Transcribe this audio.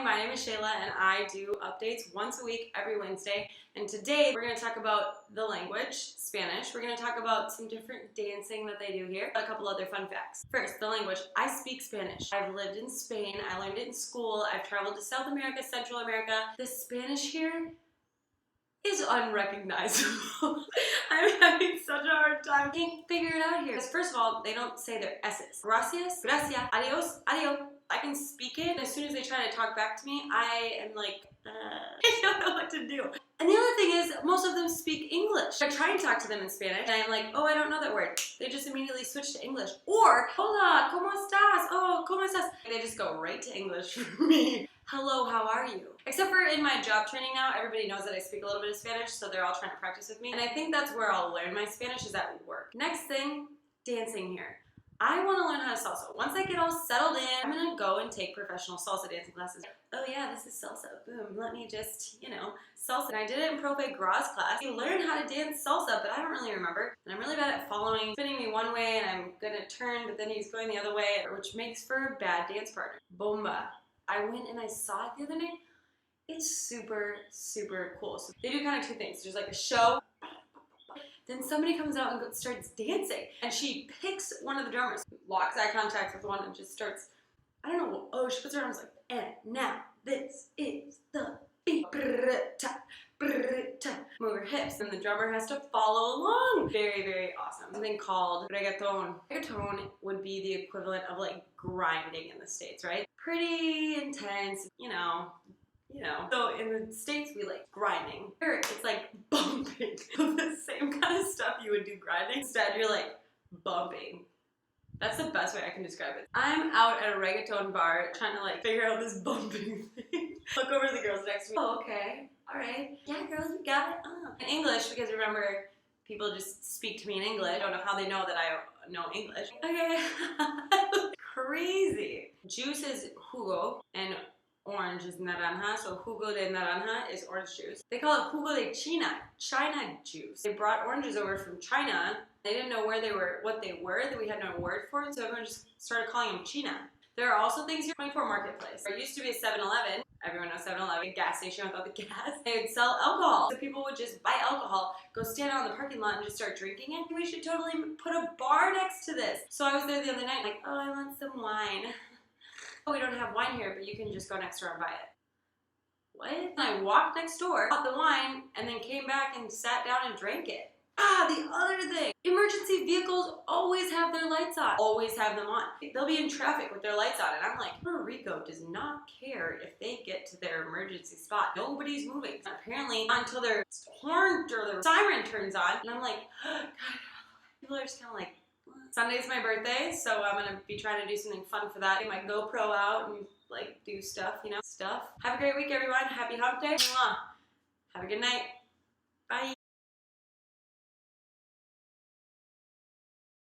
my name is Shayla and I do updates once a week every Wednesday. And today we're going to talk about the language, Spanish. We're going to talk about some different dancing that they do here, a couple other fun facts. First, the language. I speak Spanish. I've lived in Spain. I learned it in school. I've traveled to South America, Central America. The Spanish here is unrecognizable. I'm having such a hard time. Can't figure it out here. Because first of all, they don't say their S's. Gracias, gracias, adios, adios. I can speak it. As soon as they try to talk back to me, I am like, I don't know what to do. And the other thing is, most of them speak English. I try and talk to them in Spanish, and I'm like, oh, I don't know that word. They just immediately switch to English. Or, hola, ¿cómo estás? Oh, ¿cómo estás? They just go right to English for me. Hello, how are you? Except for in my job training now, everybody knows that I speak a little bit of Spanish, so they're all trying to practice with me. And I think that's where I'll learn my Spanish, is at work. Next thing, dancing here. I want to learn how to salsa. Once I get all settled in, I'm going to go and take professional salsa dancing classes. Oh yeah, this is salsa. Boom. Let me just, salsa. And I did it in Profe Gras class. You learn how to dance salsa, but I don't really remember. And I'm really bad at following, spinning me one way, and I'm going to turn, but then he's going the other way, which makes for a bad dance partner. Bomba. I went and I saw it the other night. It's super, super cool. So they do kind of two things. There's like a show. Then somebody comes out and starts dancing, and she picks one of the drummers, locks eye contact with one, and just starts, I don't know, oh, she puts her arms like, and now this is the beat. Move her hips, and the drummer has to follow along. Very, very awesome. Something called Reggaeton. Reggaeton would be the equivalent of like grinding in the States, right? Pretty intense, So in the States, we like grinding. Here, it's like bumping. The same kind of stuff you would do grinding. Instead, you're like bumping. That's the best way I can describe it. I'm out at a reggaeton bar trying to like figure out this bumping thing. Look over to the girls next to me. Oh, okay. All right. Yeah, girls, you got it. In English, because remember, people just speak to me in English. I don't know how they know that I know English. Okay. Crazy. Juice is jugo, and orange is naranja, so jugo de naranja is orange juice. They call it jugo de China juice. They brought oranges over from China. They didn't know where they were, what they were, that we had no word for it, so everyone just started calling them China. There are also things here, 24 Marketplace. There used to be a 7-Eleven. Everyone knows 7-Eleven, a gas station without the gas. They would sell alcohol. So people would just buy alcohol, go stand out in the parking lot and just start drinking it. We should totally put a bar next to this. So I was there the other night like, oh, I want some wine. Oh, we don't have wine here, but you can just go next door and buy it. What? And I walked next door, bought the wine, and then came back and sat down and drank it. The other thing. Emergency vehicles always have their lights on. Always have them on. They'll be in traffic with their lights on, and I'm like, Puerto Rico does not care if they get to their emergency spot. Nobody's moving. Apparently, until their horn or their siren turns on, and I'm like, oh, God, people are just kind of like, Sunday's my birthday, so I'm gonna be trying to do something fun for that. Get my GoPro out and like do stuff, stuff. Have a great week, everyone. Happy hump day. Mwah. Have a good night.